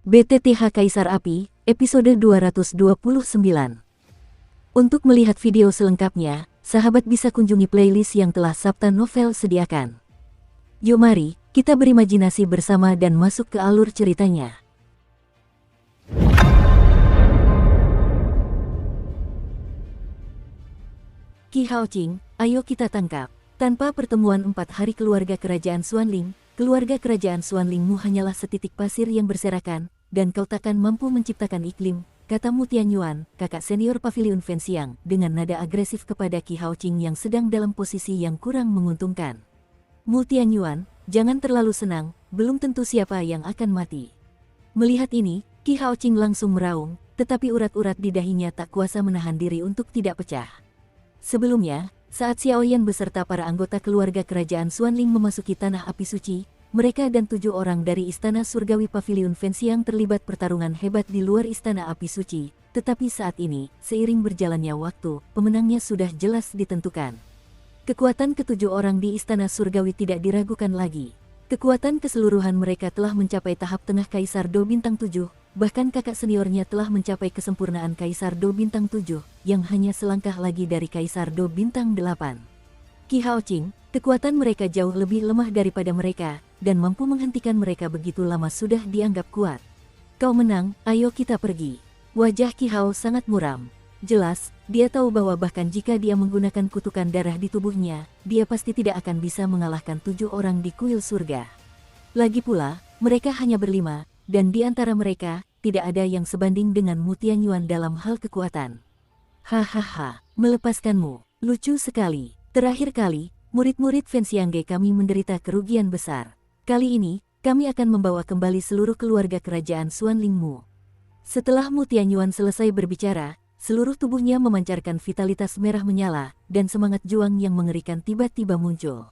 BTTH Kaisar Api, episode 229. Untuk melihat video selengkapnya, sahabat bisa kunjungi playlist yang telah Sabta Novel sediakan. Yuk mari, kita berimajinasi bersama dan masuk ke alur ceritanya. Qi Haoqing, ayo kita tangkap. Tanpa pertemuan 4 hari keluarga kerajaan Xuanling, keluarga kerajaan Xuanlingmu hanyalah setitik pasir yang berserakan, dan kau takkan mampu menciptakan iklim, kata Mu Tianyuan, kakak senior Paviliun Fenxiang, dengan nada agresif kepada Qi Haoqing yang sedang dalam posisi yang kurang menguntungkan. Mu Tianyuan, jangan terlalu senang, belum tentu siapa yang akan mati. Melihat ini, Qi Haoqing langsung meraung, tetapi urat-urat di dahinya tak kuasa menahan diri untuk tidak pecah. Sebelumnya, saat Xiaoyan beserta para anggota keluarga kerajaan Xuanling memasuki Tanah Api Suci, mereka dan 7 orang dari Istana Surgawi Paviliun Fenxiang terlibat pertarungan hebat di luar Istana Api Suci, tetapi saat ini, seiring berjalannya waktu, pemenangnya sudah jelas ditentukan. Kekuatan ke-7 orang di Istana Surgawi tidak diragukan lagi. Kekuatan keseluruhan mereka telah mencapai tahap tengah Kaisar Do Bintang 7, bahkan kakak seniornya telah mencapai kesempurnaan Kaisar Do Bintang 7, yang hanya selangkah lagi dari Kaisar Do Bintang 8. Qi Haoqing, kekuatan mereka jauh lebih lemah daripada mereka, dan mampu menghentikan mereka begitu lama sudah dianggap kuat. Kau menang, ayo kita pergi. Wajah Qi Hao sangat muram. Jelas, dia tahu bahwa bahkan jika dia menggunakan kutukan darah di tubuhnya, dia pasti tidak akan bisa mengalahkan 7 orang di kuil surga. Lagi pula, mereka hanya berlima, dan di antara mereka, tidak ada yang sebanding dengan Mu Tianyuan dalam hal kekuatan. Hahaha, melepaskanmu, lucu sekali. Terakhir kali, murid-murid Fenxiangge kami menderita kerugian besar. Kali ini, kami akan membawa kembali seluruh keluarga kerajaan Xuanlingmu. Setelah Mu Tianyuan selesai berbicara, seluruh tubuhnya memancarkan vitalitas merah menyala, dan semangat juang yang mengerikan tiba-tiba muncul.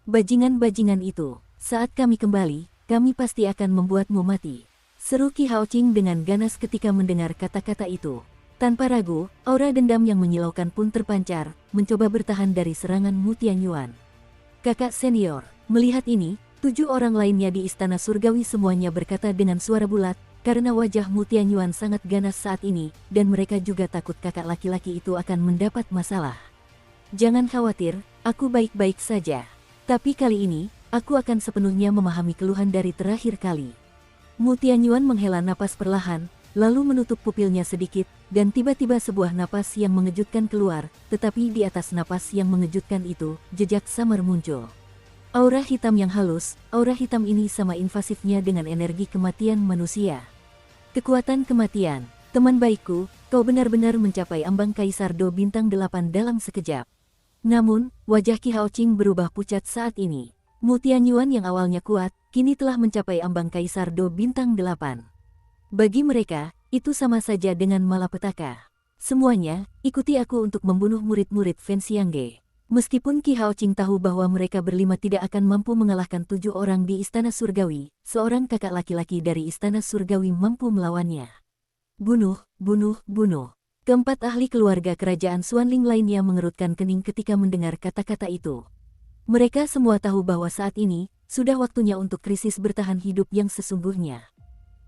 Bajingan-bajingan itu, saat kami kembali, kami pasti akan membuatmu mati. Seru Qi Haoqing dengan ganas ketika mendengar kata-kata itu. Tanpa ragu, aura dendam yang menyilaukan pun terpancar, mencoba bertahan dari serangan Mu Tianyuan. Kakak senior, melihat ini, 7 orang lainnya di Istana Surgawi semuanya berkata dengan suara bulat, karena wajah Mu Tianyuan sangat ganas saat ini, dan mereka juga takut kakak laki-laki itu akan mendapat masalah. Jangan khawatir, aku baik-baik saja. Tapi kali ini, aku akan sepenuhnya memahami keluhan dari terakhir kali. Mu Tianyuan menghela napas perlahan, lalu menutup pupilnya sedikit, dan tiba-tiba sebuah napas yang mengejutkan keluar, tetapi di atas napas yang mengejutkan itu, jejak samar muncul. Aura hitam yang halus, aura hitam ini sama invasifnya dengan energi kematian manusia. Kekuatan kematian, teman baikku, kau benar-benar mencapai ambang Kaisar Do Bintang 8 dalam sekejap. Namun, wajah Qi Haoqing berubah pucat saat ini. Mu Tianyuan yang awalnya kuat, kini telah mencapai ambang Kaisar Do Bintang 8. Bagi mereka, itu sama saja dengan malapetaka. Semuanya, ikuti aku untuk membunuh murid-murid Fenxiangge. Meskipun Qi Haoqing tahu bahwa mereka berlima tidak akan mampu mengalahkan 7 orang di Istana Surgawi, seorang kakak laki-laki dari Istana Surgawi mampu melawannya. Bunuh, bunuh, bunuh. Keempat ahli keluarga kerajaan Xuanling lainnya mengerutkan kening ketika mendengar kata-kata itu. Mereka semua tahu bahwa saat ini, sudah waktunya untuk krisis bertahan hidup yang sesungguhnya.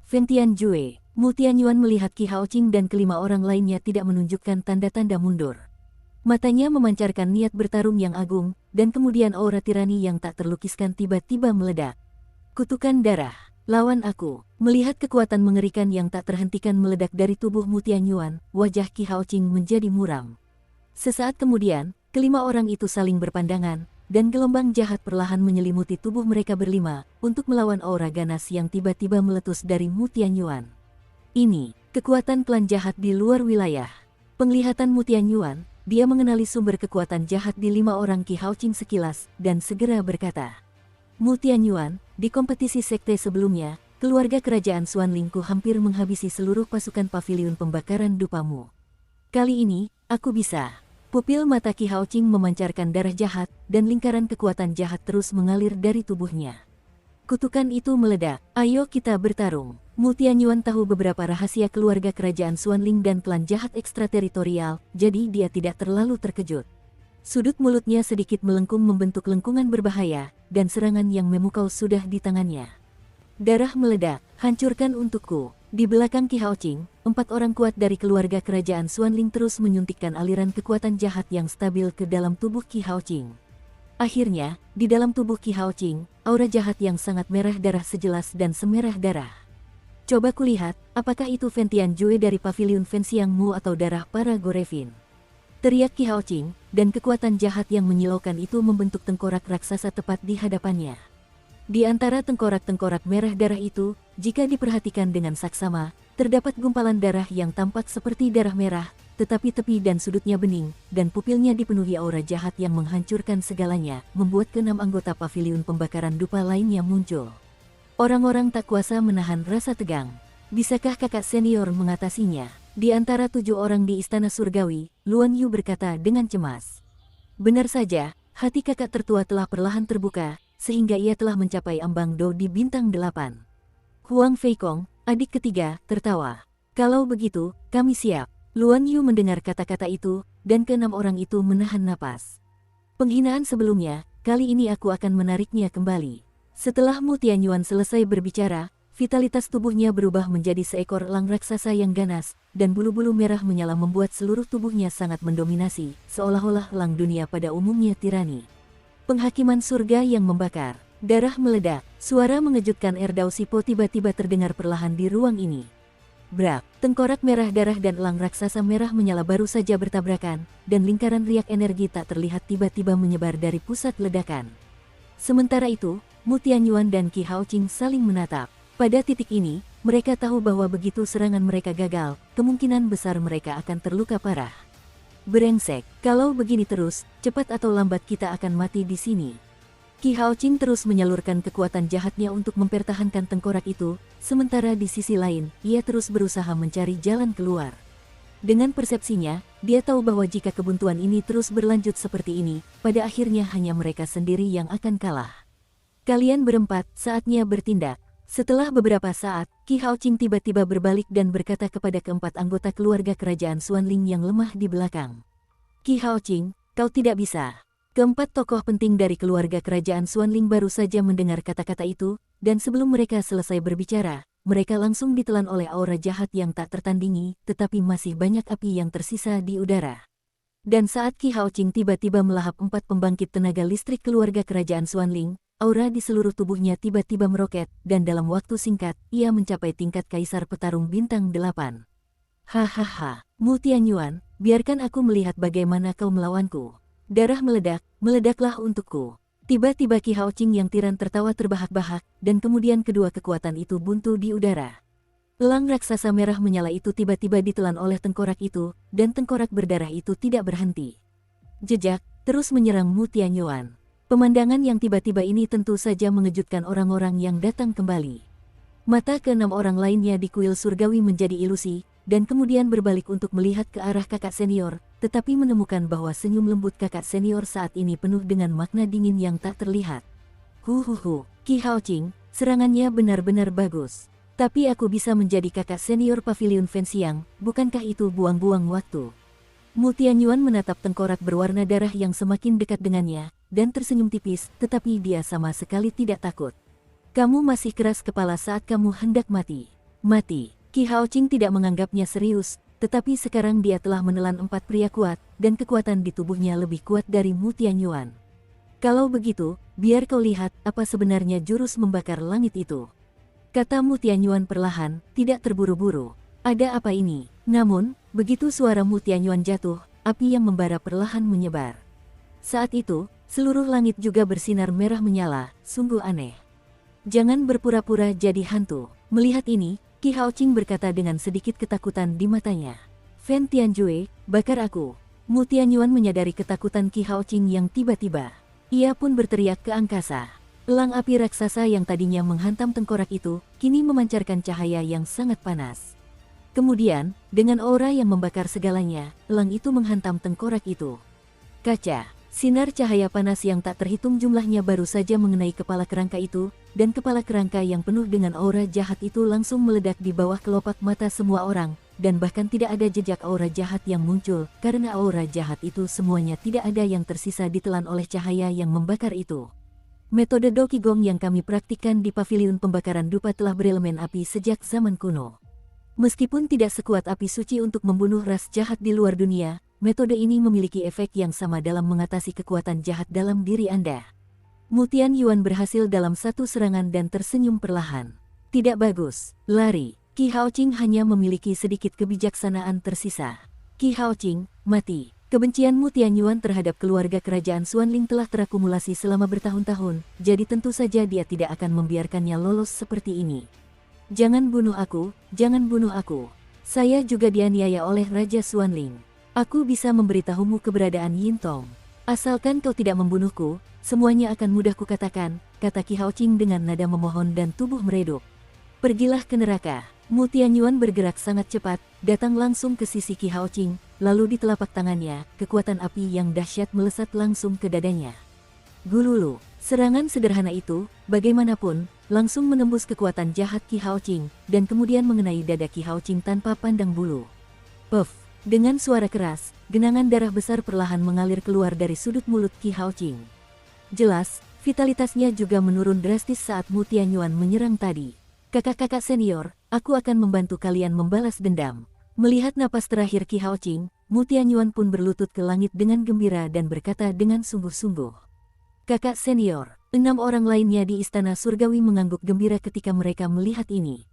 Fen Tianjue, Mu Tianyuan melihat Qi Haoqing dan kelima orang lainnya tidak menunjukkan tanda-tanda mundur. Matanya memancarkan niat bertarung yang agung, dan kemudian aura tirani yang tak terlukiskan tiba-tiba meledak. Kutukan darah, lawan aku. Melihat kekuatan mengerikan yang tak terhentikan meledak dari tubuh Mu Tianyuan, wajah Qi Haoqing menjadi muram. Sesaat kemudian, kelima orang itu saling berpandangan, dan gelombang jahat perlahan menyelimuti tubuh mereka berlima, untuk melawan aura ganas yang tiba-tiba meletus dari Mu Tianyuan. Ini, kekuatan klan jahat di luar wilayah. Penglihatan Mu Tianyuan, dia mengenali sumber kekuatan jahat di 5 orang Qi Haoqing sekilas, dan segera berkata, Mu Tianyuan, di kompetisi sekte sebelumnya, keluarga kerajaan Xuanlingku hampir menghabisi seluruh pasukan paviliun pembakaran dupamu. Kali ini, aku bisa. Pupil mata Qi Haoqing memancarkan darah jahat, dan lingkaran kekuatan jahat terus mengalir dari tubuhnya. Kutukan itu meledak, ayo kita bertarung. Mu Tianyuan tahu beberapa rahasia keluarga kerajaan Xuanling dan klan jahat ekstrateritorial, jadi dia tidak terlalu terkejut. Sudut mulutnya sedikit melengkung membentuk lengkungan berbahaya, dan serangan yang memukau sudah di tangannya. Darah meledak, hancurkan untukku. Di belakang Qi Haoqing, 4 orang kuat dari keluarga kerajaan Xuanling terus menyuntikkan aliran kekuatan jahat yang stabil ke dalam tubuh Qi Haoqing. Akhirnya, di dalam tubuh Qi Haoqing, aura jahat yang sangat merah darah sejelas dan semerah darah. Coba kulihat, apakah itu Fen Tianjue dari Paviliun Fen Xiangmu atau darah para Gorevin? Teriak Qi Haoqing, dan kekuatan jahat yang menyilaukan itu membentuk tengkorak raksasa tepat di hadapannya. Di antara tengkorak-tengkorak merah darah itu, jika diperhatikan dengan saksama, terdapat gumpalan darah yang tampak seperti darah merah, tetapi tepi dan sudutnya bening, dan pupilnya dipenuhi aura jahat yang menghancurkan segalanya, membuat ke-6 anggota paviliun pembakaran dupa lainnya muncul. Orang-orang tak kuasa menahan rasa tegang. Bisakah kakak senior mengatasinya? Di antara 7 orang di Istana Surgawi, Luan Yu berkata dengan cemas. Benar saja, hati kakak tertua telah perlahan terbuka, sehingga ia telah mencapai ambang do di bintang 8. Huang Feikong, adik ketiga, tertawa. Kalau begitu, kami siap. Luan Yu mendengar kata-kata itu, dan ke-6 orang itu menahan napas. Penghinaan sebelumnya, kali ini aku akan menariknya kembali. Setelah Mu Tianyuan selesai berbicara, vitalitas tubuhnya berubah menjadi seekor elang raksasa yang ganas, dan bulu-bulu merah menyala membuat seluruh tubuhnya sangat mendominasi, seolah-olah elang dunia pada umumnya tirani. Penghakiman surga yang membakar. Darah meledak. Suara mengejutkan Erdao Sipo tiba-tiba terdengar perlahan di ruang ini. Brak, tengkorak merah darah dan elang raksasa merah menyala baru saja bertabrakan, dan lingkaran riak energi tak terlihat tiba-tiba menyebar dari pusat ledakan. Sementara itu, Mu Tianyuan dan Qi Haoqing saling menatap. Pada titik ini, mereka tahu bahwa begitu serangan mereka gagal, kemungkinan besar mereka akan terluka parah. Brengsek, kalau begini terus, cepat atau lambat kita akan mati di sini. Qi Haoqing terus menyalurkan kekuatan jahatnya untuk mempertahankan tengkorak itu, sementara di sisi lain, ia terus berusaha mencari jalan keluar. Dengan persepsinya, dia tahu bahwa jika kebuntuan ini terus berlanjut seperti ini, pada akhirnya hanya mereka sendiri yang akan kalah. Kalian berempat, saatnya bertindak. Setelah beberapa saat, Qi Haoqing tiba-tiba berbalik dan berkata kepada keempat anggota keluarga kerajaan Xuanling yang lemah di belakang. Qi Haoqing, kau tidak bisa. Keempat tokoh penting dari keluarga kerajaan Xuanling baru saja mendengar kata-kata itu, dan sebelum mereka selesai berbicara, mereka langsung ditelan oleh aura jahat yang tak tertandingi, tetapi masih banyak api yang tersisa di udara. Dan saat Qi Haoqing tiba-tiba melahap 4 pembangkit tenaga listrik keluarga kerajaan Xuanling, aura di seluruh tubuhnya tiba-tiba meroket, dan dalam waktu singkat, ia mencapai tingkat kaisar petarung bintang 8. Hahaha, Mu Tianyuan, biarkan aku melihat bagaimana kau melawanku. Darah meledak, meledaklah untukku. Tiba-tiba Qi Haoqing yang tiran tertawa terbahak-bahak, dan kemudian kedua kekuatan itu buntu di udara. Elang raksasa merah menyala itu tiba-tiba ditelan oleh tengkorak itu, dan tengkorak berdarah itu tidak berhenti. Jejak, terus menyerang Mu Tianyuan. Pemandangan yang tiba-tiba ini tentu saja mengejutkan orang-orang yang datang kembali. Mata ke-6 orang lainnya di kuil surgawi menjadi ilusi, dan kemudian berbalik untuk melihat ke arah kakak senior, tetapi menemukan bahwa senyum lembut kakak senior saat ini penuh dengan makna dingin yang tak terlihat. Qi Haoqing, serangannya benar-benar bagus. Tapi aku bisa menjadi kakak senior Paviliun Fen Xiang, bukankah itu buang-buang waktu? Mu Tianyuan menatap tengkorak berwarna darah yang semakin dekat dengannya, dan tersenyum tipis, tetapi dia sama sekali tidak takut. Kamu masih keras kepala saat kamu hendak mati. Mati. Qi Haoqing tidak menganggapnya serius, tetapi sekarang dia telah menelan 4 pria kuat, dan kekuatan di tubuhnya lebih kuat dari Mu Tianyuan. Kalau begitu, biar kau lihat apa sebenarnya jurus membakar langit itu. Kata Mu Tianyuan perlahan, tidak terburu-buru. Ada apa ini? Namun, begitu suara Mu Tianyuan jatuh, api yang membara perlahan menyebar. Saat itu, seluruh langit juga bersinar merah menyala, sungguh aneh. Jangan berpura-pura jadi hantu. Melihat ini, Qi Haoqing berkata dengan sedikit ketakutan di matanya. Fen Tianjue, bakar aku. Mu Tianyuan menyadari ketakutan Qi Haoqing yang tiba-tiba. Ia pun berteriak ke angkasa. Elang api raksasa yang tadinya menghantam tengkorak itu, kini memancarkan cahaya yang sangat panas. Kemudian, dengan aura yang membakar segalanya, elang itu menghantam tengkorak itu. Kaca, sinar cahaya panas yang tak terhitung jumlahnya baru saja mengenai kepala kerangka itu, dan kepala kerangka yang penuh dengan aura jahat itu langsung meledak di bawah kelopak mata semua orang, dan bahkan tidak ada jejak aura jahat yang muncul, karena aura jahat itu semuanya tidak ada yang tersisa ditelan oleh cahaya yang membakar itu. Metode Do Qigong yang kami praktikkan di paviliun pembakaran dupa telah berelemen api sejak zaman kuno. Meskipun tidak sekuat api suci untuk membunuh ras jahat di luar dunia, metode ini memiliki efek yang sama dalam mengatasi kekuatan jahat dalam diri Anda. Mu Tianyuan berhasil dalam satu serangan dan tersenyum perlahan. Tidak bagus, lari. Qi Haoqing hanya memiliki sedikit kebijaksanaan tersisa. Qi Haoqing, mati. Kebencian Mu Tianyuan terhadap keluarga kerajaan Xuanling telah terakumulasi selama bertahun-tahun, jadi tentu saja dia tidak akan membiarkannya lolos seperti ini. Jangan bunuh aku, jangan bunuh aku. Saya juga dianiaya oleh Raja Xuanling. Aku bisa memberitahumu keberadaan Yin Tong. Asalkan kau tidak membunuhku, semuanya akan mudah kukatakan, kata Qi Haoqing dengan nada memohon dan tubuh meredup. Pergilah ke neraka. Mu Tianyuan bergerak sangat cepat, datang langsung ke sisi Qi Haoqing, lalu di telapak tangannya, kekuatan api yang dahsyat melesat langsung ke dadanya. Gululu, serangan sederhana itu, bagaimanapun, langsung menembus kekuatan jahat Qi Haoqing, dan kemudian mengenai dada Qi Haoqing tanpa pandang bulu. Puff, dengan suara keras, genangan darah besar perlahan mengalir keluar dari sudut mulut Qi Haoqing. Jelas, vitalitasnya juga menurun drastis saat Mu Tianyuan menyerang tadi. Kakak-kakak senior, aku akan membantu kalian membalas dendam. Melihat napas terakhir Qi Haoqing, Mu Tianyuan pun berlutut ke langit dengan gembira dan berkata dengan sungguh-sungguh. Kakak senior, 6 orang lainnya di istana surgawi mengangguk gembira ketika mereka melihat ini.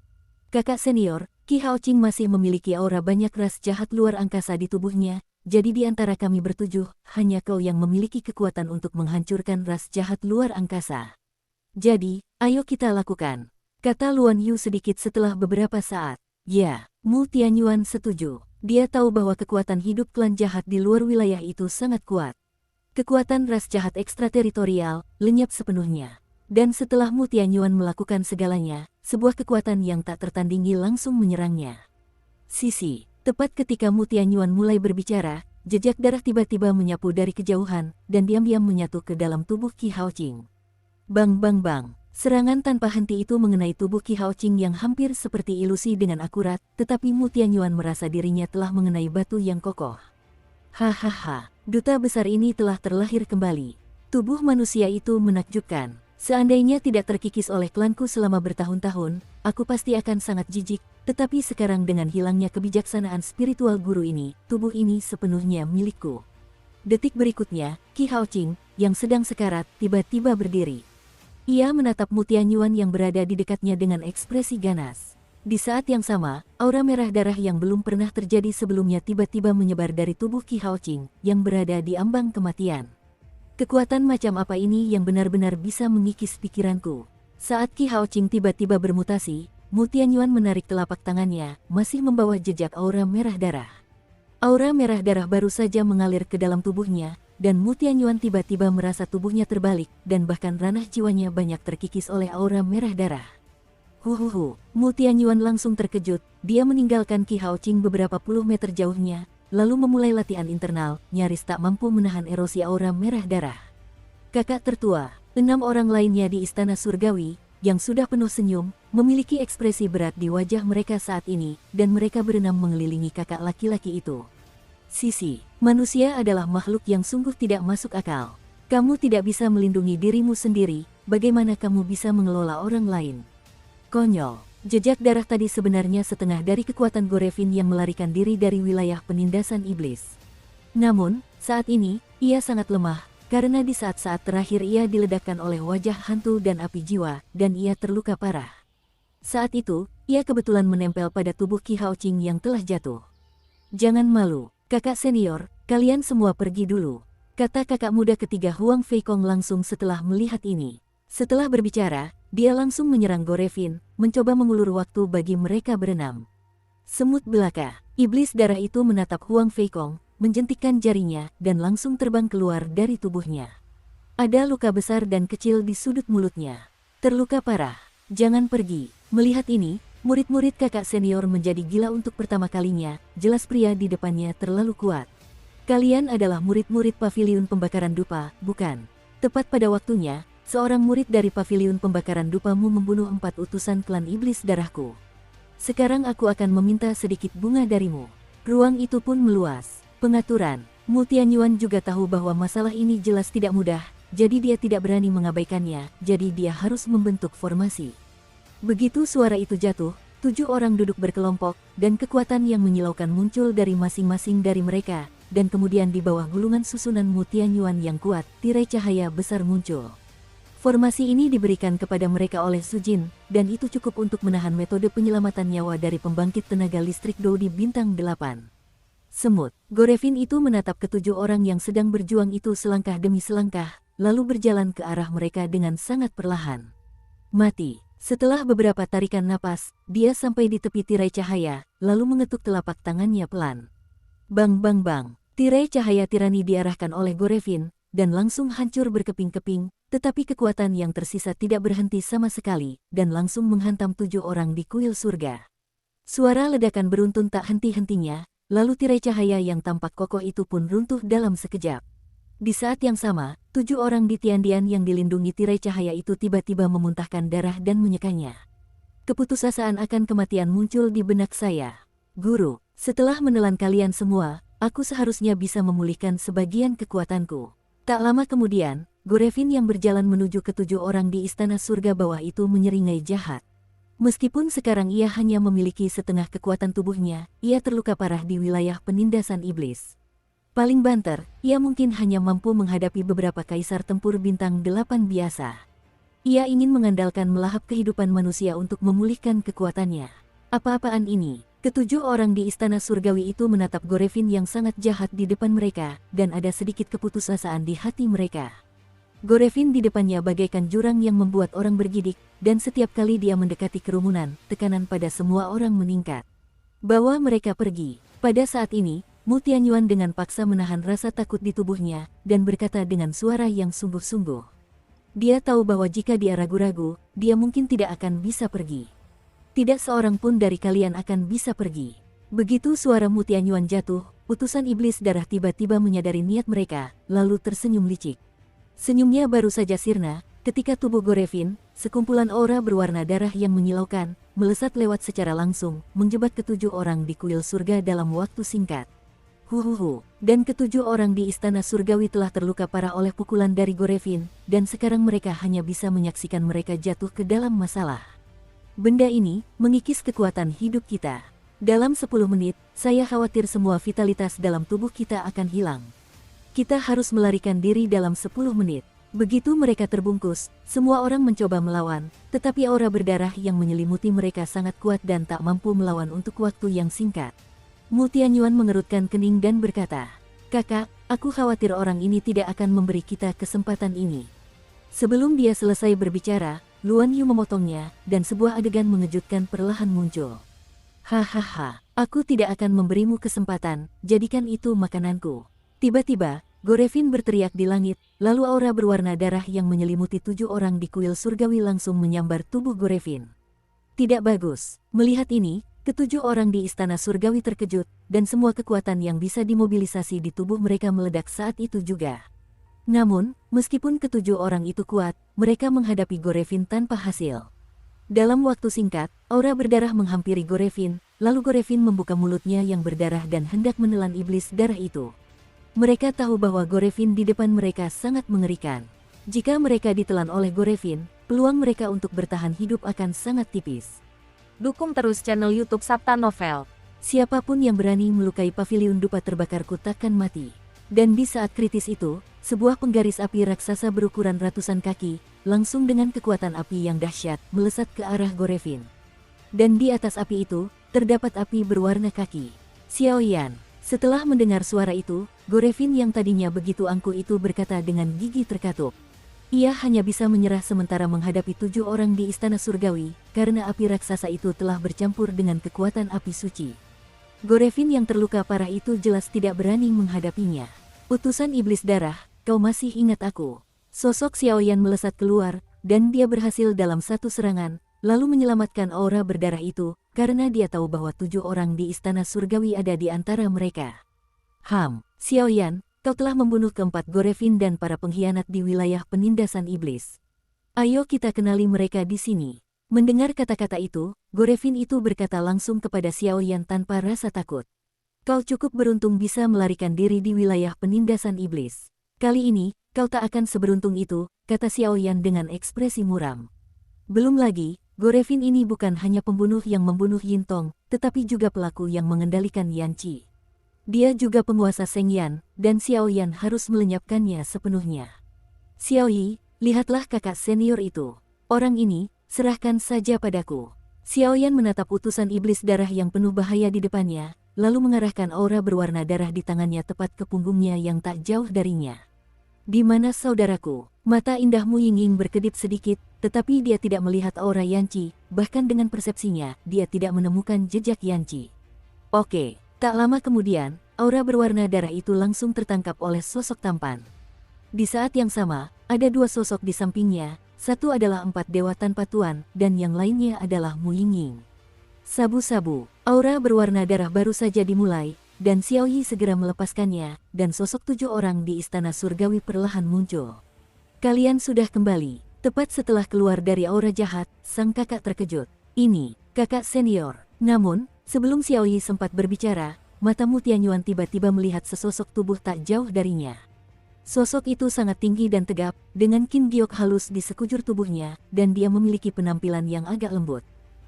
Kakak senior, Qi Haoqing masih memiliki aura banyak ras jahat luar angkasa di tubuhnya, jadi di antara kami bertujuh, hanya kau yang memiliki kekuatan untuk menghancurkan ras jahat luar angkasa. Jadi, ayo kita lakukan. Kata Luan Yu sedikit setelah beberapa saat. Ya, Mu Tianyuan setuju. Dia tahu bahwa kekuatan hidup klan jahat di luar wilayah itu sangat kuat. Kekuatan ras jahat ekstrateritorial lenyap sepenuhnya. Dan setelah Mu Tianyuan melakukan segalanya, sebuah kekuatan yang tak tertandingi langsung menyerangnya. Sisi, tepat ketika Mu Tianyuan mulai berbicara, jejak darah tiba-tiba menyapu dari kejauhan, dan diam-diam menyatu ke dalam tubuh Qi Haoqing. Bang bang bang. Serangan tanpa henti itu mengenai tubuh Qi Haoqing yang hampir seperti ilusi dengan akurat, tetapi Mu Tianyuan merasa dirinya telah mengenai batu yang kokoh. Hahaha, duta besar ini telah terlahir kembali. Tubuh manusia itu menakjubkan. Seandainya tidak terkikis oleh klanku selama bertahun-tahun, aku pasti akan sangat jijik, tetapi sekarang dengan hilangnya kebijaksanaan spiritual guru ini, tubuh ini sepenuhnya milikku. Detik berikutnya, Qi Haoqing, yang sedang sekarat, tiba-tiba berdiri. Ia menatap Mu Tianyuan yang berada di dekatnya dengan ekspresi ganas. Di saat yang sama, aura merah darah yang belum pernah terjadi sebelumnya tiba-tiba menyebar dari tubuh Qi Haoqing yang berada di ambang kematian. Kekuatan macam apa ini yang benar-benar bisa mengikis pikiranku? Saat Qi Haoqing tiba-tiba bermutasi, Mu Tianyuan menarik telapak tangannya, masih membawa jejak aura merah darah. Aura merah darah baru saja mengalir ke dalam tubuhnya, dan Mu Tianyuan tiba-tiba merasa tubuhnya terbalik, dan bahkan ranah jiwanya banyak terkikis oleh aura merah darah. Huhuhu, Mu Tianyuan langsung terkejut, dia meninggalkan Qi Haoqing beberapa puluh meter jauhnya, lalu memulai latihan internal, nyaris tak mampu menahan erosi aura merah darah. Kakak tertua, 6 orang lainnya di istana surgawi, yang sudah penuh senyum, memiliki ekspresi berat di wajah mereka saat ini, dan mereka berenam mengelilingi kakak laki-laki itu. Sisi, manusia adalah makhluk yang sungguh tidak masuk akal. Kamu tidak bisa melindungi dirimu sendiri, bagaimana kamu bisa mengelola orang lain? Konyol, jejak darah tadi sebenarnya setengah dari kekuatan Gorevin yang melarikan diri dari wilayah penindasan iblis. Namun, saat ini, ia sangat lemah, karena di saat-saat terakhir ia diledakkan oleh wajah hantu dan api jiwa, dan ia terluka parah. Saat itu, ia kebetulan menempel pada tubuh Qi Haoqing yang telah jatuh. Jangan malu. Kakak senior, kalian semua pergi dulu, kata kakak muda ketiga Huang Feikong langsung setelah melihat ini. Setelah berbicara, dia langsung menyerang Gorevin, mencoba mengulur waktu bagi mereka berenam. Semut belaka, iblis darah itu menatap Huang Feikong, menjentikkan jarinya, dan langsung terbang keluar dari tubuhnya. Ada luka besar dan kecil di sudut mulutnya. Terluka parah, jangan pergi. Melihat ini, murid-murid kakak senior menjadi gila untuk pertama kalinya, jelas pria di depannya terlalu kuat. Kalian adalah murid-murid paviliun pembakaran dupa, bukan? Tepat pada waktunya, seorang murid dari paviliun pembakaran dupamu membunuh 4 utusan klan iblis darahku. Sekarang aku akan meminta sedikit bunga darimu. Ruang itu pun meluas. Pengaturan, Mu Tianyuan juga tahu bahwa masalah ini jelas tidak mudah, jadi dia tidak berani mengabaikannya, jadi dia harus membentuk formasi. Begitu suara itu jatuh, 7 orang duduk berkelompok, dan kekuatan yang menyilaukan muncul dari masing-masing dari mereka, dan kemudian di bawah gulungan susunan Mutianyuan yang kuat, tirai cahaya besar muncul. Formasi ini diberikan kepada mereka oleh Sujin, dan itu cukup untuk menahan metode penyelamatan nyawa dari pembangkit tenaga listrik Dodi Bintang 8. Semut, Gorevin itu menatap ketujuh orang yang sedang berjuang itu selangkah demi selangkah, lalu berjalan ke arah mereka dengan sangat perlahan. Mati. Setelah beberapa tarikan napas, dia sampai di tepi tirai cahaya, lalu mengetuk telapak tangannya pelan. Bang bang bang, tirai cahaya tirani diarahkan oleh Gorevin, dan langsung hancur berkeping-keping, tetapi kekuatan yang tersisa tidak berhenti sama sekali, dan langsung menghantam 7 orang di kuil surga. Suara ledakan beruntun tak henti-hentinya, lalu tirai cahaya yang tampak kokoh itu pun runtuh dalam sekejap. Di saat yang sama, 7 orang di Tiandian yang dilindungi tirai cahaya itu tiba-tiba memuntahkan darah dan menyekanya. Keputusasaan akan kematian muncul di benak saya. Guru, setelah menelan kalian semua, aku seharusnya bisa memulihkan sebagian kekuatanku. Tak lama kemudian, Gorevin yang berjalan menuju ke 7 orang di istana surga bawah itu menyeringai jahat. Meskipun sekarang ia hanya memiliki setengah kekuatan tubuhnya, ia terluka parah di wilayah penindasan iblis. Paling banter, ia mungkin hanya mampu menghadapi beberapa kaisar tempur bintang 8 biasa. Ia ingin mengandalkan melahap kehidupan manusia untuk memulihkan kekuatannya. Apa-apaan ini? Ketujuh orang di istana surgawi itu menatap Gorevin yang sangat jahat di depan mereka, dan ada sedikit keputusasaan di hati mereka. Gorevin di depannya bagaikan jurang yang membuat orang bergidik, dan setiap kali dia mendekati kerumunan, tekanan pada semua orang meningkat. Bawa mereka pergi. Pada saat ini, Mutianyuan dengan paksa menahan rasa takut di tubuhnya, dan berkata dengan suara yang sungguh-sungguh. Dia tahu bahwa jika dia ragu-ragu, dia mungkin tidak akan bisa pergi. Tidak seorang pun dari kalian akan bisa pergi. Begitu suara Mutianyuan jatuh, utusan iblis darah tiba-tiba menyadari niat mereka, lalu tersenyum licik. Senyumnya baru saja sirna, ketika tubuh Gorevin, sekumpulan aura berwarna darah yang menyilaukan, melesat lewat secara langsung, menjebak ketujuh orang di kuil surga dalam waktu singkat. Huhuhu, dan ketujuh orang di istana surgawi telah terluka parah oleh pukulan dari Gorevin, dan sekarang mereka hanya bisa menyaksikan mereka jatuh ke dalam masalah. Benda ini, mengikis kekuatan hidup kita. Dalam 10 menit, saya khawatir semua vitalitas dalam tubuh kita akan hilang. Kita harus melarikan diri dalam 10 menit. Begitu mereka terbungkus, semua orang mencoba melawan, tetapi aura berdarah yang menyelimuti mereka sangat kuat dan tak mampu melawan untuk waktu yang singkat. Mutianyuan mengerutkan kening dan berkata, "Kakak, aku khawatir orang ini tidak akan memberi kita kesempatan ini." Sebelum dia selesai berbicara, Luan Yu memotongnya, dan sebuah adegan mengejutkan perlahan muncul. "Hahaha, aku tidak akan memberimu kesempatan, jadikan itu makananku." Tiba-tiba, Gorevin berteriak di langit, lalu aura berwarna darah yang menyelimuti 7 orang di kuil surgawi langsung menyambar tubuh Gorevin. Tidak bagus. Melihat ini, ketujuh orang di istana surgawi terkejut, dan semua kekuatan yang bisa dimobilisasi di tubuh mereka meledak saat itu juga. Namun, meskipun ketujuh orang itu kuat, mereka menghadapi Gorevin tanpa hasil. Dalam waktu singkat, aura berdarah menghampiri Gorevin, lalu Gorevin membuka mulutnya yang berdarah dan hendak menelan iblis darah itu. Mereka tahu bahwa Gorevin di depan mereka sangat mengerikan. Jika mereka ditelan oleh Gorevin, peluang mereka untuk bertahan hidup akan sangat tipis. Dukung terus channel YouTube Sabta Novel. Siapapun yang berani melukai paviliun dupa terbakarku takkan mati. Dan di saat kritis itu, sebuah penggaris api raksasa berukuran ratusan kaki, langsung dengan kekuatan api yang dahsyat, melesat ke arah Gorevin. Dan di atas api itu, terdapat api berwarna kaki. Xiaoyan. Setelah mendengar suara itu, Gorevin yang tadinya begitu angkuh itu berkata dengan gigi terkatup. Ia hanya bisa menyerah sementara menghadapi 7 orang di istana surgawi, karena api raksasa itu telah bercampur dengan kekuatan api suci. Gorevin yang terluka parah itu jelas tidak berani menghadapinya. "Utusan iblis darah, kau masih ingat aku?" Sosok Xiaoyan melesat keluar, dan dia berhasil dalam satu serangan, lalu menyelamatkan aura berdarah itu, karena dia tahu bahwa 7 orang di istana surgawi ada di antara mereka. Xiaoyan, kau telah membunuh keempat Gorevin dan para pengkhianat di wilayah penindasan iblis. Ayo kita kenali mereka di sini." Mendengar kata-kata itu, Gorevin itu berkata langsung kepada Xiaoyan tanpa rasa takut. "Kau cukup beruntung bisa melarikan diri di wilayah penindasan iblis. Kali ini, kau tak akan seberuntung itu, kata Xiaoyan dengan ekspresi muram. Belum lagi, Gorevin ini bukan hanya pembunuh yang membunuh Yintong, tetapi juga pelaku yang mengendalikan Yanqi. Dia juga penguasa Shengyan, dan Xiaoyan harus melenyapkannya sepenuhnya. Xiaoyi, lihatlah kakak senior itu. Orang ini, serahkan saja padaku. Xiaoyan menatap utusan iblis darah yang penuh bahaya di depannya, lalu mengarahkan aura berwarna darah di tangannya tepat ke punggungnya yang tak jauh darinya. Di mana saudaraku? Mata indah Mu Yingying berkedip sedikit, tetapi dia tidak melihat aura Yanqi, bahkan dengan persepsinya, dia tidak menemukan jejak Yanqi. Oke, tak lama kemudian, aura berwarna darah itu langsung tertangkap oleh sosok tampan. Di saat yang sama, ada dua sosok di sampingnya, satu adalah empat dewa tanpa tuan, dan yang lainnya adalah Mu Yingying. Sabu-sabu, aura berwarna darah baru saja dimulai, dan Xiaoyi segera melepaskannya, dan sosok 7 orang di istana surgawi perlahan muncul. Kalian sudah kembali. Tepat setelah keluar dari aura jahat, sang kakak terkejut. Ini, kakak senior. Namun, sebelum Xiaoyi sempat berbicara, mata Mu Tianyuan tiba-tiba melihat sesosok tubuh tak jauh darinya. Sosok itu sangat tinggi dan tegap, dengan kin giok halus di sekujur tubuhnya, dan dia memiliki penampilan yang agak lembut.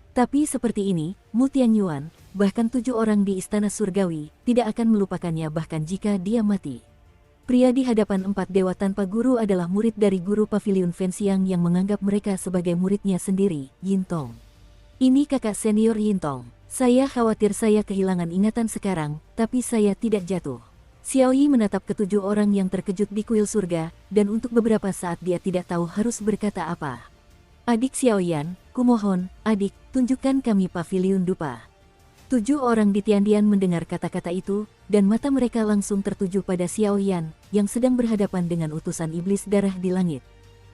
Tapi seperti ini, Mu Tianyuan, bahkan 7 orang di istana surgawi, tidak akan melupakannya bahkan jika dia mati. Pria di hadapan 4 dewa tanpa guru adalah murid dari guru pavilion Fenxiang yang menganggap mereka sebagai muridnya sendiri, Yintong. Ini kakak senior Yintong. Saya khawatir saya kehilangan ingatan sekarang, tapi saya tidak jatuh. Xiaoyi menatap ketujuh orang yang terkejut di kuil surga, dan untuk beberapa saat dia tidak tahu harus berkata apa. Adik Xiaoyan, kumohon, adik, tunjukkan kami pavilion dupa. 7 orang di Tiandian mendengar kata-kata itu, dan mata mereka langsung tertuju pada Xiaoyan, yang sedang berhadapan dengan utusan iblis darah di langit.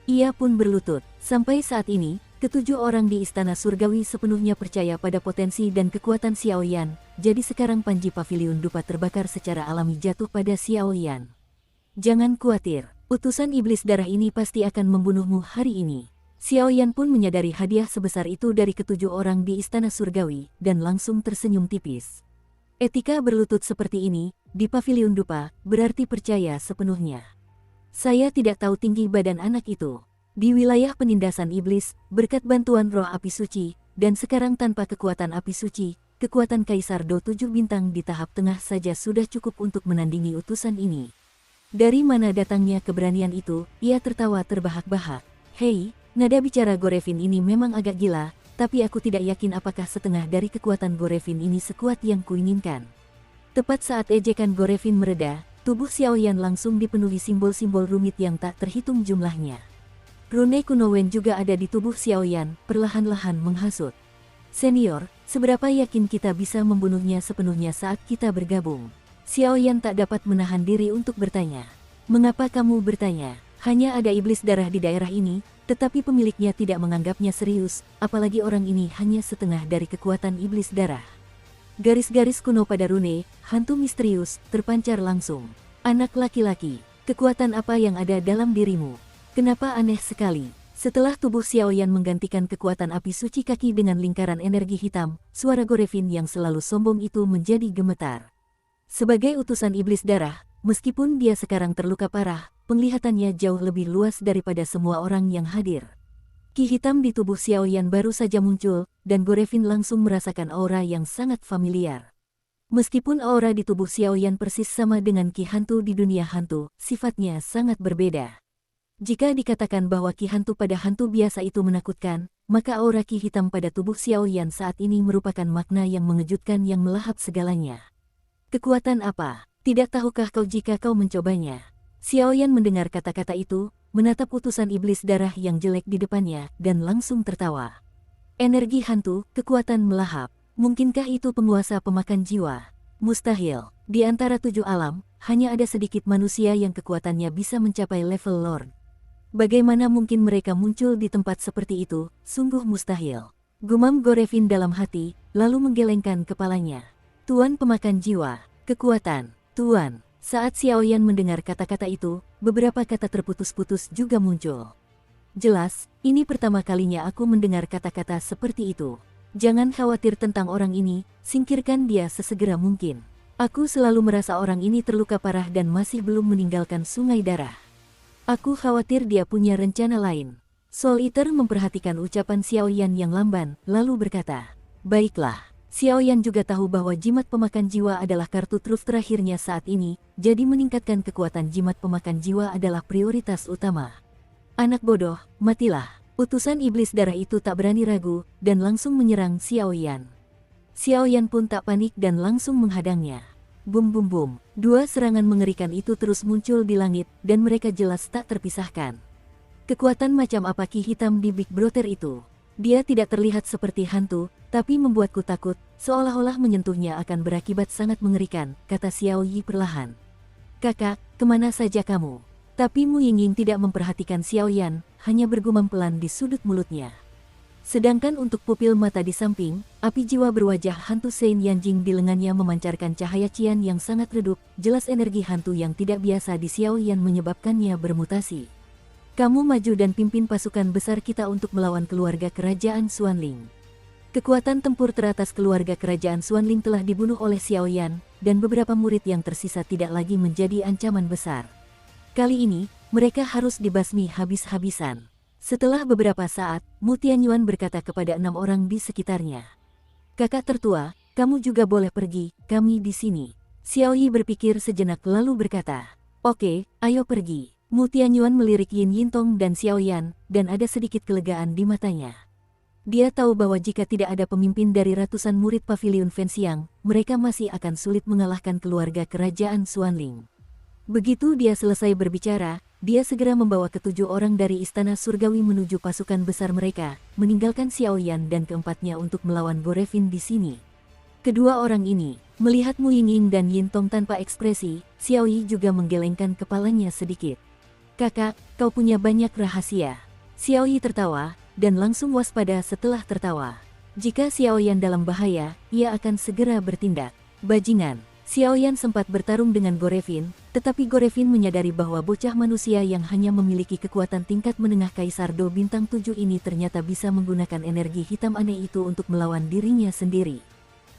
Ia pun berlutut. Sampai saat ini, ketujuh orang di istana surgawi sepenuhnya percaya pada potensi dan kekuatan Xiaoyan, jadi sekarang panji pavilion dupa terbakar secara alami jatuh pada Xiaoyan. Jangan khawatir, utusan iblis darah ini pasti akan membunuhmu hari ini. Xiaoyan pun menyadari hadiah sebesar itu dari ketujuh orang di istana surgawi, dan langsung tersenyum tipis. Etika berlutut seperti ini, di pavilion dupa, berarti percaya sepenuhnya. Saya tidak tahu tinggi badan anak itu. Di wilayah penindasan iblis, berkat bantuan roh api suci, dan sekarang tanpa kekuatan api suci, kekuatan Kaisar Do 7 bintang di tahap tengah saja sudah cukup untuk menandingi utusan ini. Dari mana datangnya keberanian itu? Ia tertawa terbahak-bahak. Hei, nada bicara Gorevin ini memang agak gila, tapi aku tidak yakin apakah setengah dari kekuatan Gorevin ini sekuat yang kuinginkan. Tepat saat ejekan Gorevin mereda, tubuh Xiaoyan langsung dipenuhi simbol-simbol rumit yang tak terhitung jumlahnya. Rune Kunowen juga ada di tubuh Xiaoyan, perlahan-lahan menghasut. Senior, seberapa yakin kita bisa membunuhnya sepenuhnya saat kita bergabung? Xiaoyan tak dapat menahan diri untuk bertanya. Mengapa kamu bertanya? Hanya ada iblis darah di daerah ini, tetapi pemiliknya tidak menganggapnya serius, apalagi orang ini hanya setengah dari kekuatan iblis darah. Garis-garis kuno pada rune, hantu misterius, terpancar langsung. Anak laki-laki, kekuatan apa yang ada dalam dirimu? Kenapa aneh sekali? Setelah tubuh Xiaoyan menggantikan kekuatan api suci kaki dengan lingkaran energi hitam, suara Gorevin yang selalu sombong itu menjadi gemetar. Sebagai utusan iblis darah, meskipun dia sekarang terluka parah, penglihatannya jauh lebih luas daripada semua orang yang hadir. Ki hitam di tubuh Xiaoyan baru saja muncul, dan Gorevin langsung merasakan aura yang sangat familiar. Meskipun aura di tubuh Xiaoyan persis sama dengan ki hantu di dunia hantu, sifatnya sangat berbeda. Jika dikatakan bahwa ki hantu pada hantu biasa itu menakutkan, maka aura ki hitam pada tubuh Xiaoyan saat ini merupakan makna yang mengejutkan yang melahap segalanya. Kekuatan apa? Tidak tahukah kau jika kau mencobanya? Xiaoyan mendengar kata-kata itu, menatap utusan iblis darah yang jelek di depannya, dan langsung tertawa. Energi hantu, kekuatan melahap. Mungkinkah itu penguasa pemakan jiwa? Mustahil. Di antara 7 alam, hanya ada sedikit manusia yang kekuatannya bisa mencapai level Lord. Bagaimana mungkin mereka muncul di tempat seperti itu? Sungguh mustahil. Gumam Gorevin dalam hati, lalu menggelengkan kepalanya. Tuan pemakan jiwa, kekuatan, Tuan. Saat Xiaoyan mendengar kata-kata itu, beberapa kata terputus-putus juga muncul. Jelas, ini pertama kalinya aku mendengar kata-kata seperti itu. Jangan khawatir tentang orang ini, singkirkan dia sesegera mungkin. Aku selalu merasa orang ini terluka parah dan masih belum meninggalkan sungai darah. Aku khawatir dia punya rencana lain. Soul Eater memperhatikan ucapan Xiaoyan yang lamban, lalu berkata, "Baiklah." Xiaoyan juga tahu bahwa jimat pemakan jiwa adalah kartu truf terakhirnya saat ini, jadi meningkatkan kekuatan jimat pemakan jiwa adalah prioritas utama. Anak bodoh, matilah. Utusan iblis darah itu tak berani ragu, dan langsung menyerang Xiaoyan. Xiaoyan pun tak panik dan langsung menghadangnya. Bum bum bum, dua serangan mengerikan itu terus muncul di langit, dan mereka jelas tak terpisahkan. Kekuatan macam apa ki hitam di Big Brother itu? Dia tidak terlihat seperti hantu, tapi membuatku takut, seolah-olah menyentuhnya akan berakibat sangat mengerikan, kata Xiao Yi perlahan. Kakak, kemana saja kamu? Tapi Mu Yingying tidak memperhatikan Xiaoyan, hanya bergumam pelan di sudut mulutnya. Sedangkan untuk pupil mata di samping, api jiwa berwajah hantu Sein Yanjing di lengannya memancarkan cahaya cian yang sangat redup, jelas energi hantu yang tidak biasa di Xiaoyan menyebabkannya bermutasi. Kamu maju dan pimpin pasukan besar kita untuk melawan keluarga kerajaan Xuanling. Kekuatan tempur teratas keluarga kerajaan Xuanling telah dibunuh oleh Xiaoyan, dan beberapa murid yang tersisa tidak lagi menjadi ancaman besar. Kali ini, mereka harus dibasmi habis-habisan. Setelah beberapa saat, Mu Tianyuan berkata kepada 6 orang di sekitarnya. Kakak tertua, kamu juga boleh pergi, kami di sini. Xiao Yi berpikir sejenak lalu berkata, "Oke, ayo pergi." Mu Tianyuan melirik Yin Yintong dan Xiaoyan, dan ada sedikit kelegaan di matanya. Dia tahu bahwa jika tidak ada pemimpin dari ratusan murid Pavilion Fenxiang, mereka masih akan sulit mengalahkan keluarga kerajaan Xuanling. Begitu dia selesai berbicara, dia segera membawa ketujuh orang dari Istana Surgawi menuju pasukan besar mereka, meninggalkan Xiaoyan dan keempatnya untuk melawan Gorevin di sini. Kedua orang ini, melihat Mu Yingying dan Yintong tanpa ekspresi, Xiao Yi juga menggelengkan kepalanya sedikit. Kakak, kau punya banyak rahasia. Xiao Yi tertawa, dan langsung waspada setelah tertawa. Jika Xiaoyan dalam bahaya, ia akan segera bertindak. Bajingan, Xiaoyan sempat bertarung dengan Gorevin, tetapi Gorevin menyadari bahwa bocah manusia yang hanya memiliki kekuatan tingkat menengah Kaisar Do Bintang 7 ini ternyata bisa menggunakan energi hitam aneh itu untuk melawan dirinya sendiri.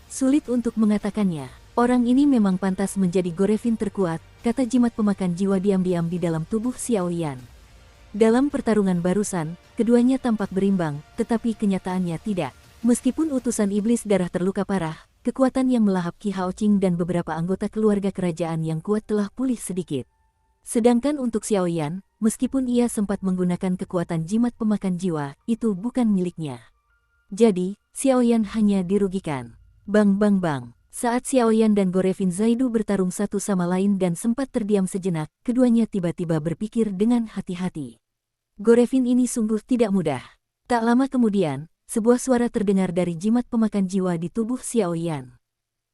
Sulit untuk mengatakannya. Orang ini memang pantas menjadi Gorevin terkuat, kata jimat pemakan jiwa diam-diam di dalam tubuh Xiaoyan. Dalam pertarungan barusan, keduanya tampak berimbang, tetapi kenyataannya tidak. Meskipun utusan iblis darah terluka parah, kekuatan yang melahap Qi Haoqing dan beberapa anggota keluarga kerajaan yang kuat telah pulih sedikit. Sedangkan untuk Xiaoyan, meskipun ia sempat menggunakan kekuatan jimat pemakan jiwa, itu bukan miliknya. Jadi, Xiaoyan hanya dirugikan. Bang bang bang. Saat Xiaoyan dan Gorevin Zaidu bertarung satu sama lain dan sempat terdiam sejenak, keduanya tiba-tiba berpikir dengan hati-hati. Gorevin ini sungguh tidak mudah. Tak lama kemudian, sebuah suara terdengar dari jimat pemakan jiwa di tubuh Xiaoyan.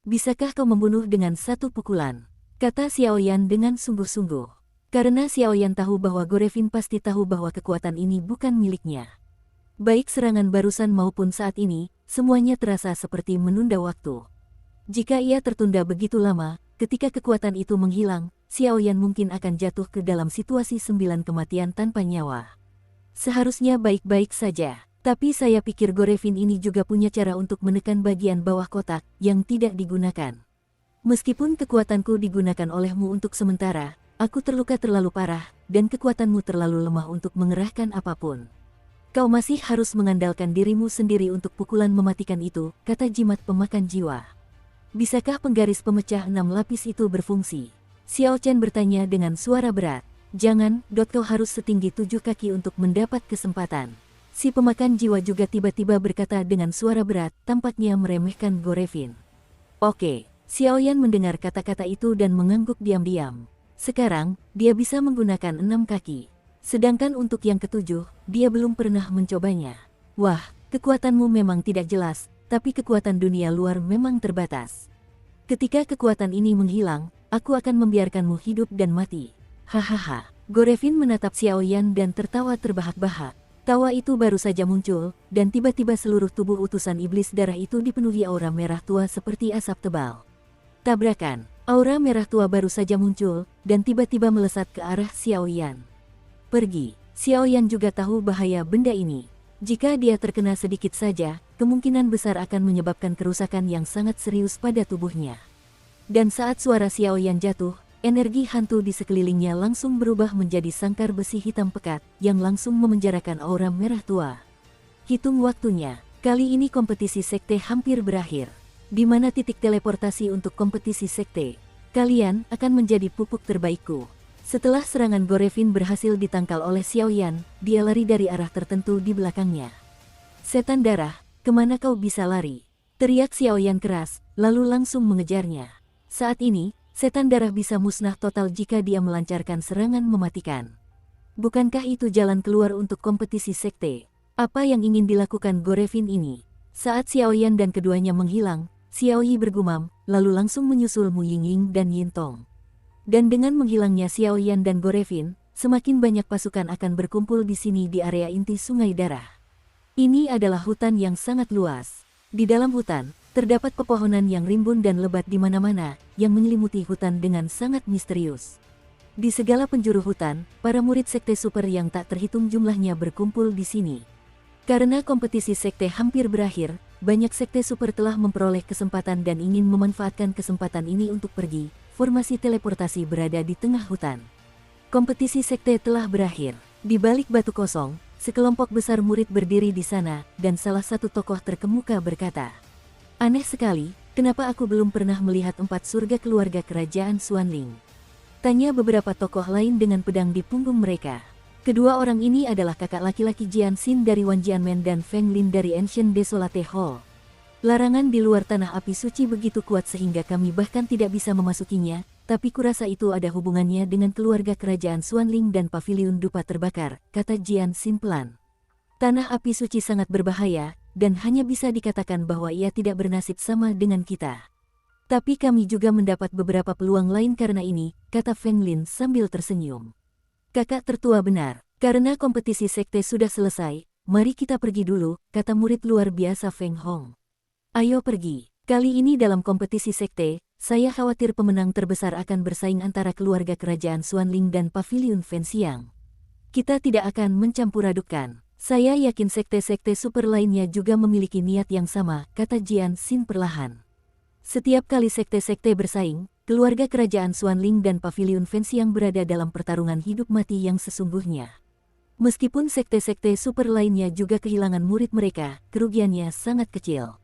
Bisakah kau membunuh dengan satu pukulan? Kata Xiaoyan dengan sungguh-sungguh. Karena Xiaoyan tahu bahwa Gorevin pasti tahu bahwa kekuatan ini bukan miliknya. Baik serangan barusan maupun saat ini, semuanya terasa seperti menunda waktu. Jika ia tertunda begitu lama, ketika kekuatan itu menghilang, Xiaoyan mungkin akan jatuh ke dalam situasi 9 kematian tanpa nyawa. Seharusnya baik-baik saja, tapi saya pikir Gorevin ini juga punya cara untuk menekan bagian bawah kotak yang tidak digunakan. Meskipun kekuatanku digunakan olehmu untuk sementara, aku terluka terlalu parah, dan kekuatanmu terlalu lemah untuk mengerahkan apapun. Kau masih harus mengandalkan dirimu sendiri untuk pukulan mematikan itu, kata jimat pemakan jiwa. Bisakah penggaris pemecah 6 lapis itu berfungsi? Xiao Chen bertanya dengan suara berat. Jangan, kau harus setinggi 7 kaki untuk mendapat kesempatan. Si pemakan jiwa juga tiba-tiba berkata dengan suara berat, tampaknya meremehkan Gorevin. Oke, Xiaoyan mendengar kata-kata itu dan mengangguk diam-diam. Sekarang, dia bisa menggunakan 6 kaki. Sedangkan untuk yang ketujuh, dia belum pernah mencobanya. Wah, kekuatanmu memang tidak jelas, tapi kekuatan dunia luar memang terbatas. Ketika kekuatan ini menghilang, aku akan membiarkanmu hidup dan mati. Hahaha. Gorevin menatap Xiaoyan dan tertawa terbahak-bahak. Tawa itu baru saja muncul, dan tiba-tiba seluruh tubuh utusan iblis darah itu dipenuhi aura merah tua seperti asap tebal. Tabrakan. Aura merah tua baru saja muncul, dan tiba-tiba melesat ke arah Xiaoyan. Pergi. Xiaoyan juga tahu bahaya benda ini. Jika dia terkena sedikit saja, kemungkinan besar akan menyebabkan kerusakan yang sangat serius pada tubuhnya. Dan saat suara Xiaoyan jatuh, energi hantu di sekelilingnya langsung berubah menjadi sangkar besi hitam pekat yang langsung memenjarakan aura merah tua. Hitung waktunya, kali ini kompetisi sekte hampir berakhir. Di mana titik teleportasi untuk kompetisi sekte? Kalian akan menjadi pupuk terbaikku. Setelah serangan Gorevin berhasil ditangkal oleh Xiaoyan, dia lari dari arah tertentu di belakangnya. Setan darah, kemana kau bisa lari? Teriak Xiaoyan keras, lalu langsung mengejarnya. Saat ini, setan darah bisa musnah total jika dia melancarkan serangan mematikan. Bukankah itu jalan keluar untuk kompetisi sekte? Apa yang ingin dilakukan Gorevin ini? Saat Xiaoyan dan keduanya menghilang, Xiaoyi bergumam, lalu langsung menyusul Mu Yingying dan Yintong. Dan dengan menghilangnya Xiaoyan dan Gorevin, semakin banyak pasukan akan berkumpul di sini di area inti Sungai Darah. Ini adalah hutan yang sangat luas. Di dalam hutan, terdapat pepohonan yang rimbun dan lebat di mana-mana, yang menyelimuti hutan dengan sangat misterius. Di segala penjuru hutan, para murid sekte super yang tak terhitung jumlahnya berkumpul di sini. Karena kompetisi sekte hampir berakhir, banyak sekte super telah memperoleh kesempatan dan ingin memanfaatkan kesempatan ini untuk pergi. Formasi teleportasi berada di tengah hutan. Kompetisi sekte telah berakhir. Di balik batu kosong, sekelompok besar murid berdiri di sana, dan salah satu tokoh terkemuka berkata, "Aneh sekali, kenapa aku belum pernah melihat 4 surga keluarga kerajaan Xuanling?" Tanya beberapa tokoh lain dengan pedang di punggung mereka. Kedua orang ini adalah kakak laki-laki Jian Xin dari Wan Jianmen dan Feng Lin dari Ancient Desolate Hall. Larangan di luar tanah api suci begitu kuat sehingga kami bahkan tidak bisa memasukinya, tapi kurasa itu ada hubungannya dengan keluarga kerajaan Xuanling dan paviliun dupa terbakar, kata Jian Xin pelan. Tanah api suci sangat berbahaya, dan hanya bisa dikatakan bahwa ia tidak bernasib sama dengan kita. Tapi kami juga mendapat beberapa peluang lain karena ini, kata Feng Lin sambil tersenyum. Kakak tertua benar, karena kompetisi sekte sudah selesai, mari kita pergi dulu, kata murid luar biasa Feng Hong. Ayo pergi. Kali ini dalam kompetisi sekte, saya khawatir pemenang terbesar akan bersaing antara keluarga kerajaan Xuanling dan paviliun Fenxiang. Kita tidak akan mencampur adukan. Saya yakin sekte-sekte super lainnya juga memiliki niat yang sama, kata Jian Xin perlahan. Setiap kali sekte-sekte bersaing, keluarga kerajaan Xuanling dan paviliun Fenxiang berada dalam pertarungan hidup mati yang sesungguhnya. Meskipun sekte-sekte super lainnya juga kehilangan murid mereka, kerugiannya sangat kecil.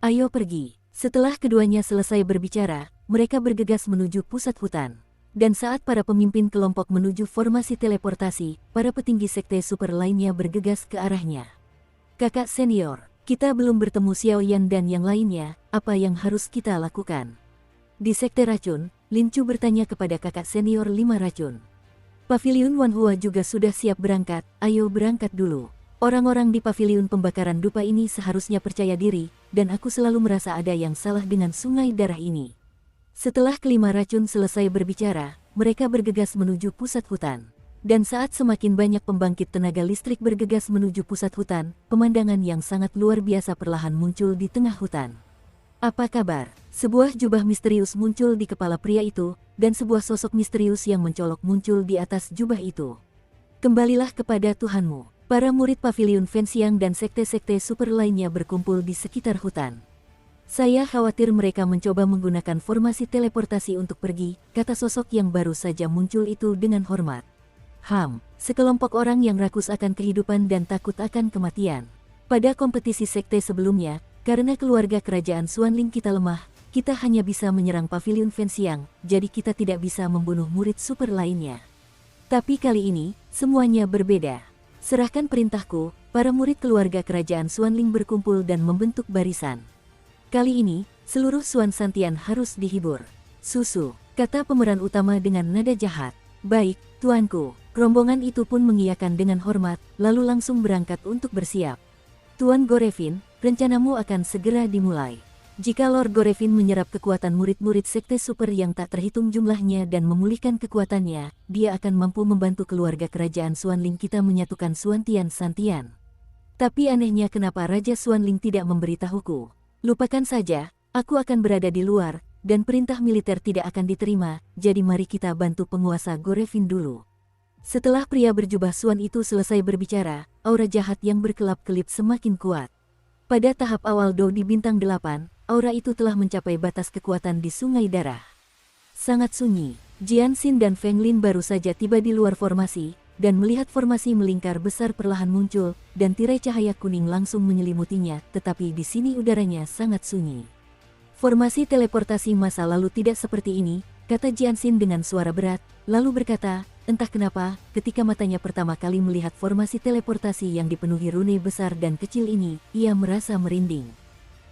Ayo pergi. Setelah keduanya selesai berbicara, mereka bergegas menuju pusat hutan. Dan saat para pemimpin kelompok menuju formasi teleportasi, para petinggi sekte super lainnya bergegas ke arahnya. Kakak senior, kita belum bertemu Xiaoyan dan yang lainnya, apa yang harus kita lakukan? Di sekte racun, Lin Chu bertanya kepada kakak senior 5 racun. Paviliun Wanhua juga sudah siap berangkat, ayo berangkat dulu. Orang-orang di paviliun pembakaran dupa ini seharusnya percaya diri, dan aku selalu merasa ada yang salah dengan sungai darah ini. Setelah kelima racun selesai berbicara, mereka bergegas menuju pusat hutan. Dan saat semakin banyak pembangkit tenaga listrik bergegas menuju pusat hutan, pemandangan yang sangat luar biasa perlahan muncul di tengah hutan. Apa kabar? Sebuah jubah misterius muncul di kepala pria itu, dan sebuah sosok misterius yang mencolok muncul di atas jubah itu. Kembalilah kepada Tuhanmu. Para murid paviliun Fenxiang dan sekte-sekte super lainnya berkumpul di sekitar hutan. Saya khawatir mereka mencoba menggunakan formasi teleportasi untuk pergi, kata sosok yang baru saja muncul itu dengan hormat. Sekelompok orang yang rakus akan kehidupan dan takut akan kematian. Pada kompetisi sekte sebelumnya, karena keluarga kerajaan Xuanling kita lemah, kita hanya bisa menyerang paviliun Fenxiang, jadi kita tidak bisa membunuh murid super lainnya. Tapi kali ini, semuanya berbeda. Serahkan perintahku, para murid keluarga kerajaan Xuanling berkumpul dan membentuk barisan. Kali ini, seluruh Xuan Santian harus dihibur. Susu, kata pemeran utama dengan nada jahat. Baik, tuanku. Rombongan itu pun mengiyakan dengan hormat, lalu langsung berangkat untuk bersiap. Tuan Gorevin, rencanamu akan segera dimulai. Jika Lord Gorevin menyerap kekuatan murid-murid sekte super yang tak terhitung jumlahnya dan memulihkan kekuatannya, dia akan mampu membantu keluarga kerajaan Xuanling kita menyatukan Xuantian Santian. Tapi anehnya kenapa Raja Xuanling tidak memberitahuku? Lupakan saja, aku akan berada di luar, dan perintah militer tidak akan diterima, jadi mari kita bantu penguasa Gorevin dulu. Setelah pria berjubah Xuan itu selesai berbicara, aura jahat yang berkelap-kelip semakin kuat. Pada tahap awal Do di bintang 8, aura itu telah mencapai batas kekuatan di sungai darah. Sangat sunyi, Jian Xin dan Feng Lin baru saja tiba di luar formasi, dan melihat formasi melingkar besar perlahan muncul, dan tirai cahaya kuning langsung menyelimutinya, tetapi di sini udaranya sangat sunyi. Formasi teleportasi masa lalu tidak seperti ini, kata Jian Xin dengan suara berat, lalu berkata, entah kenapa, ketika matanya pertama kali melihat formasi teleportasi yang dipenuhi rune besar dan kecil ini, ia merasa merinding.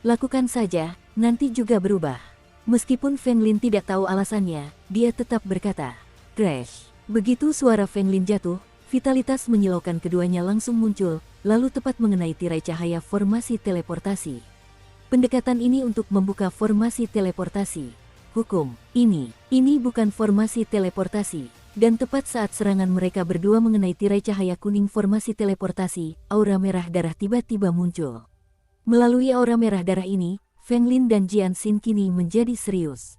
Lakukan saja, nanti juga berubah. Meskipun Feng Lin tidak tahu alasannya, dia tetap berkata, crash. Begitu suara Feng Lin jatuh, vitalitas menyilaukan keduanya langsung muncul, lalu tepat mengenai tirai cahaya formasi teleportasi. Pendekatan ini untuk membuka formasi teleportasi. Hukum, ini bukan formasi teleportasi. Dan tepat saat serangan mereka berdua mengenai tirai cahaya kuning formasi teleportasi, aura merah darah tiba-tiba muncul. Melalui aura merah darah ini, Feng Lin dan Jian Xin kini menjadi serius.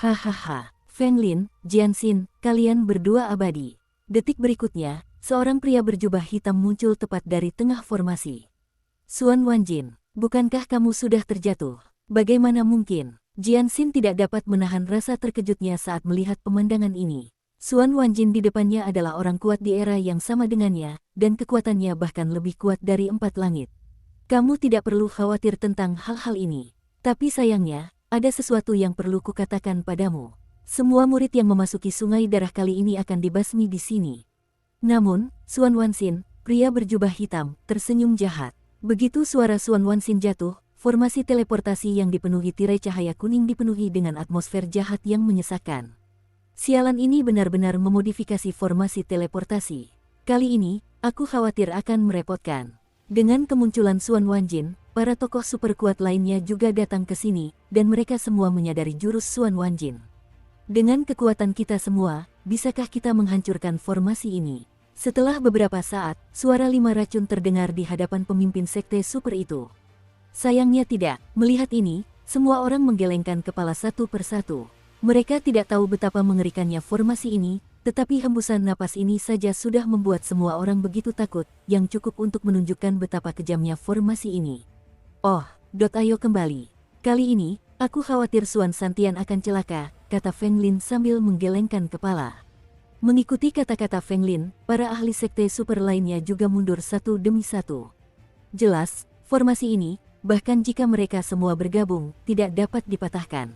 Hahaha. Feng Lin, Jian Xin, kalian berdua abadi. Detik berikutnya, seorang pria berjubah hitam muncul tepat dari tengah formasi. Xuan Wanjin, bukankah kamu sudah terjatuh? Bagaimana mungkin? Jian Xin tidak dapat menahan rasa terkejutnya saat melihat pemandangan ini. Xuan Wanjin di depannya adalah orang kuat di era yang sama dengannya, dan kekuatannya bahkan lebih kuat dari 4 langit. Kamu tidak perlu khawatir tentang hal-hal ini. Tapi sayangnya, ada sesuatu yang perlu kukatakan padamu. Semua murid yang memasuki sungai darah kali ini akan dibasmi di sini. Namun, Xuan Wanxin, pria berjubah hitam, tersenyum jahat. Begitu suara Xuan Wanxin jatuh, formasi teleportasi yang dipenuhi tirai cahaya kuning dipenuhi dengan atmosfer jahat yang menyesakkan. Sialan ini benar-benar memodifikasi formasi teleportasi. Kali ini, aku khawatir akan merepotkan. Dengan kemunculan Xuan Wanjin, para tokoh super kuat lainnya juga datang ke sini, dan mereka semua menyadari jurus Xuan Wanjin. Dengan kekuatan kita semua, bisakah kita menghancurkan formasi ini? Setelah beberapa saat, suara 5 racun terdengar di hadapan pemimpin sekte super itu. Sayangnya tidak, melihat ini, semua orang menggelengkan kepala satu persatu. Mereka tidak tahu betapa mengerikannya formasi ini, tetapi hembusan napas ini saja sudah membuat semua orang begitu takut, yang cukup untuk menunjukkan betapa kejamnya formasi ini. Oh, ayo kembali. Kali ini, aku khawatir Xuan Santian akan celaka, kata Feng Lin sambil menggelengkan kepala. Mengikuti kata-kata Feng Lin, para ahli sekte super lainnya juga mundur satu demi satu. Jelas, formasi ini, bahkan jika mereka semua bergabung, tidak dapat dipatahkan.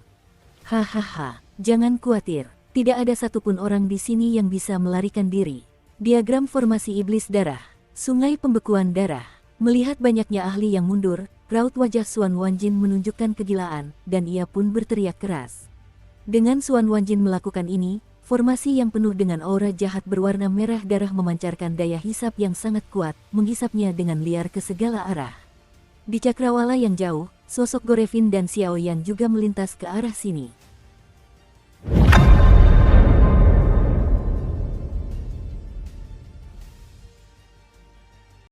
Hahaha, jangan khawatir, tidak ada satupun orang di sini yang bisa melarikan diri. Diagram formasi iblis darah, sungai pembekuan darah. Melihat banyaknya ahli yang mundur, raut wajah Xuan Wanjin menunjukkan kegilaan, dan ia pun berteriak keras. Dengan Xuan Wanjin melakukan ini, formasi yang penuh dengan aura jahat berwarna merah darah memancarkan daya hisap yang sangat kuat, menghisapnya dengan liar ke segala arah. Di cakrawala yang jauh, sosok Gorevin dan Xiao Yan juga melintas ke arah sini.